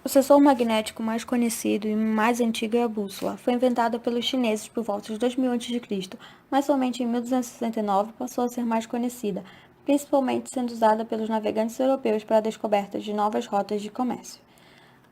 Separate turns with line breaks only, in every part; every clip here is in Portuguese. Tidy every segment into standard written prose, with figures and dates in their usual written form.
O sensor magnético mais conhecido e mais antigo é a bússola. Foi inventada pelos chineses por volta de 2000 a.C., mas somente em 1269 passou a ser mais conhecida, principalmente sendo usada pelos navegantes europeus para a descoberta de novas rotas de comércio.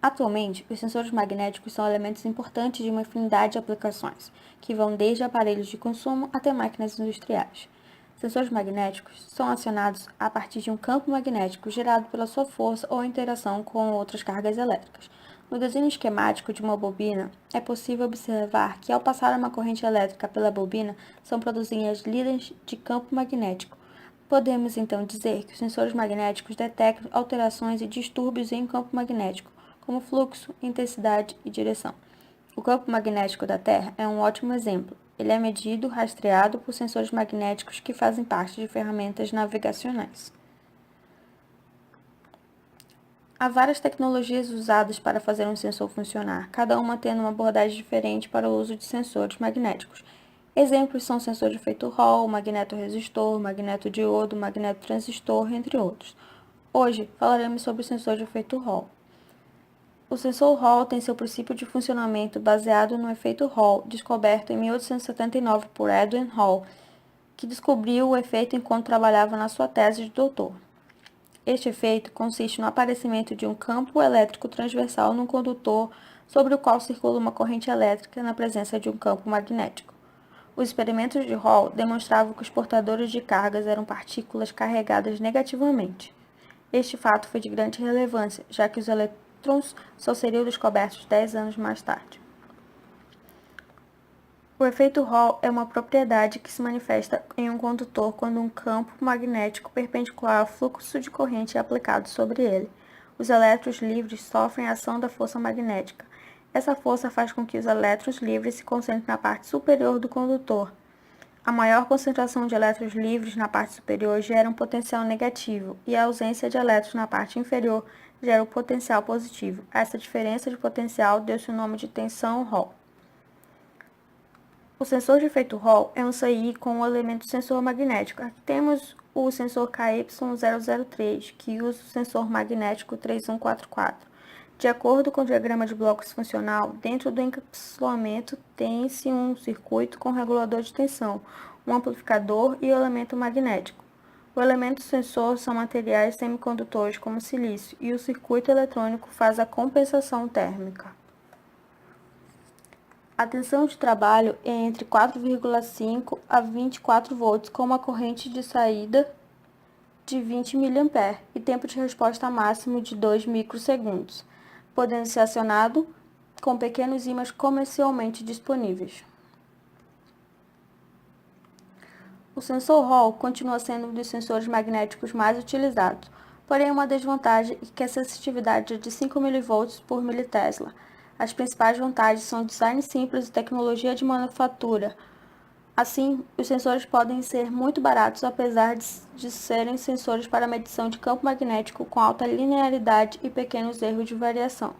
Atualmente, os sensores magnéticos são elementos importantes de uma infinidade de aplicações, que vão desde aparelhos de consumo até máquinas industriais. Sensores magnéticos são acionados a partir de um campo magnético gerado pela sua força ou interação com outras cargas elétricas. No desenho esquemático de uma bobina, é possível observar que, ao passar uma corrente elétrica pela bobina, são produzidas linhas de campo magnético. Podemos então dizer que os sensores magnéticos detectam alterações e distúrbios em um campo magnético, como fluxo, intensidade e direção. O campo magnético da Terra é um ótimo exemplo. Ele é medido, rastreado por sensores magnéticos que fazem parte de ferramentas navegacionais. Há várias tecnologias usadas para fazer um sensor funcionar, cada uma tendo uma abordagem diferente para o uso de sensores magnéticos. Exemplos são sensor de efeito Hall, magnetorresistor, magnetodiodo, magnetotransistor, entre outros. Hoje falaremos sobre o sensor de efeito Hall. O sensor Hall tem seu princípio de funcionamento baseado no efeito Hall, descoberto em 1879 por Edwin Hall, que descobriu o efeito enquanto trabalhava na sua tese de doutor. Este efeito consiste no aparecimento de um campo elétrico transversal num condutor sobre o qual circula uma corrente elétrica na presença de um campo magnético. Os experimentos de Hall demonstravam que os portadores de cargas eram partículas carregadas negativamente. Este fato foi de grande relevância, já que os elétrons só seriam descobertos 10 anos mais tarde. O efeito Hall é uma propriedade que se manifesta em um condutor quando um campo magnético perpendicular ao fluxo de corrente é aplicado sobre ele. Os elétrons livres sofrem a ação da força magnética. Essa força faz com que os elétrons livres se concentrem na parte superior do condutor. A maior concentração de elétrons livres na parte superior gera um potencial negativo e a ausência de elétrons na parte inferior gera um potencial positivo. Essa diferença de potencial deu-se o nome de tensão Hall. O sensor de efeito Hall é um SI com o elemento sensor magnético. Aqui temos o sensor KY003, que usa o sensor magnético 3144. De acordo com o diagrama de blocos funcional, dentro do encapsulamento tem-se um circuito com regulador de tensão, um amplificador e o elemento magnético. O elemento sensor são materiais semicondutores como silício e o circuito eletrônico faz a compensação térmica. A tensão de trabalho é entre 4,5 a 24 volts com uma corrente de saída de 20 mA e tempo de resposta máximo de 2 microsegundos, podendo ser acionado com pequenos ímãs comercialmente disponíveis. O sensor Hall continua sendo um dos sensores magnéticos mais utilizados, porém uma desvantagem é que a sensitividade é de 5 mV por militesla. As principais vantagens são design simples e tecnologia de manufatura. Assim, os sensores podem ser muito baratos, apesar de serem sensores para medição de campo magnético com alta linearidade e pequenos erros de variação.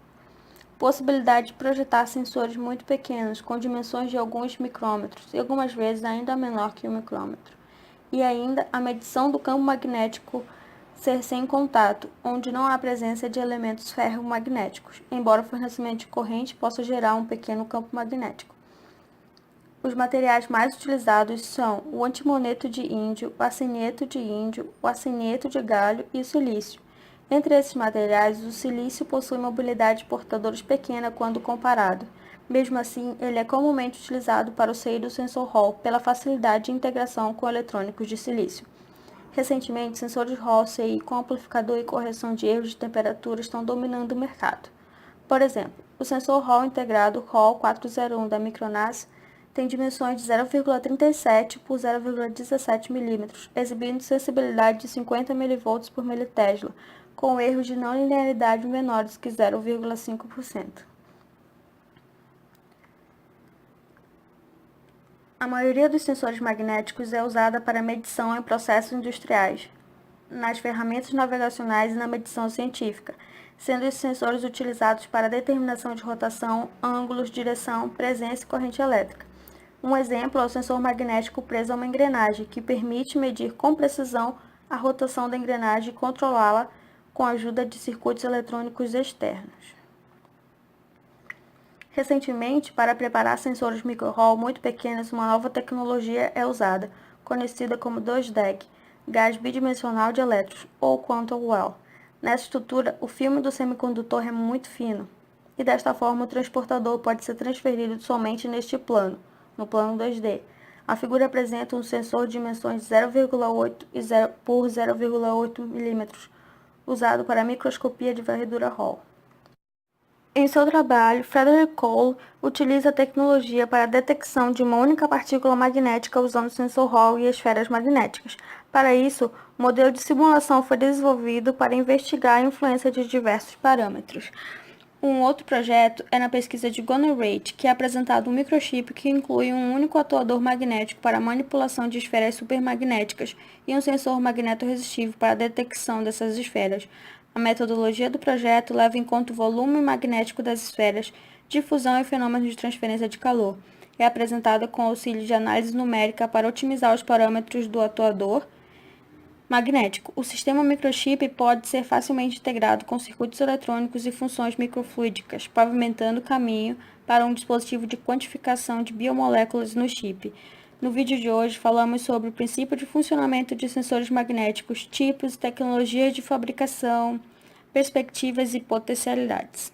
Possibilidade de projetar sensores muito pequenos, com dimensões de alguns micrômetros e algumas vezes ainda menor que 1 micrômetro. E ainda a medição do campo magnético ser sem contato, onde não há presença de elementos ferromagnéticos, embora o fornecimento de corrente possa gerar um pequeno campo magnético. Os materiais mais utilizados são o antimoneto de índio, o arseneto de índio, o arseneto de galho e o silício. Entre esses materiais, o silício possui mobilidade de portadores pequena quando comparado. Mesmo assim, ele é comumente utilizado para o SI do sensor Hall pela facilidade de integração com eletrônicos de silício. Recentemente, sensores Hall CI com amplificador e correção de erros de temperatura estão dominando o mercado. Por exemplo, o sensor Hall integrado Hall 401 da Micronas tem dimensões de 0,37 por 0,17 mm, exibindo sensibilidade de 50 mV por militesla, com erros de não linearidade menores que 0,5%. A maioria dos sensores magnéticos é usada para medição em processos industriais, nas ferramentas navegacionais e na medição científica, sendo esses sensores utilizados para determinação de rotação, ângulos, direção, presença e corrente elétrica. Um exemplo é o sensor magnético preso a uma engrenagem, que permite medir com precisão a rotação da engrenagem e controlá-la com a ajuda de circuitos eletrônicos externos. Recentemente, para preparar sensores micro-Hall muito pequenos, uma nova tecnologia é usada, conhecida como 2DEG, gás bidimensional de elétrons, ou quantum well. Nessa estrutura, o filme do semicondutor é muito fino, e desta forma o transportador pode ser transferido somente neste plano, no plano 2D. A figura apresenta um sensor de dimensões 0,8 por 0,8 mm, usado para a microscopia de varredura Hall. Em seu trabalho, Frederick Cole utiliza a tecnologia para a detecção de uma única partícula magnética usando o sensor Hall e esferas magnéticas. Para isso, o modelo de simulação foi desenvolvido para investigar a influência de diversos parâmetros. Um outro projeto é na pesquisa de Gunnar Rate, que é apresentado um microchip que inclui um único atuador magnético para a manipulação de esferas supermagnéticas e um sensor magnetorresistivo para a detecção dessas esferas. A metodologia do projeto leva em conta o volume magnético das esferas, difusão e fenômenos de transferência de calor. É apresentada com auxílio de análise numérica para otimizar os parâmetros do atuador magnético. O sistema microchip pode ser facilmente integrado com circuitos eletrônicos e funções microfluídicas, pavimentando o caminho para um dispositivo de quantificação de biomoléculas no chip. No vídeo de hoje, falamos sobre o princípio de funcionamento de sensores magnéticos, tipos, tecnologias de fabricação, perspectivas e potencialidades.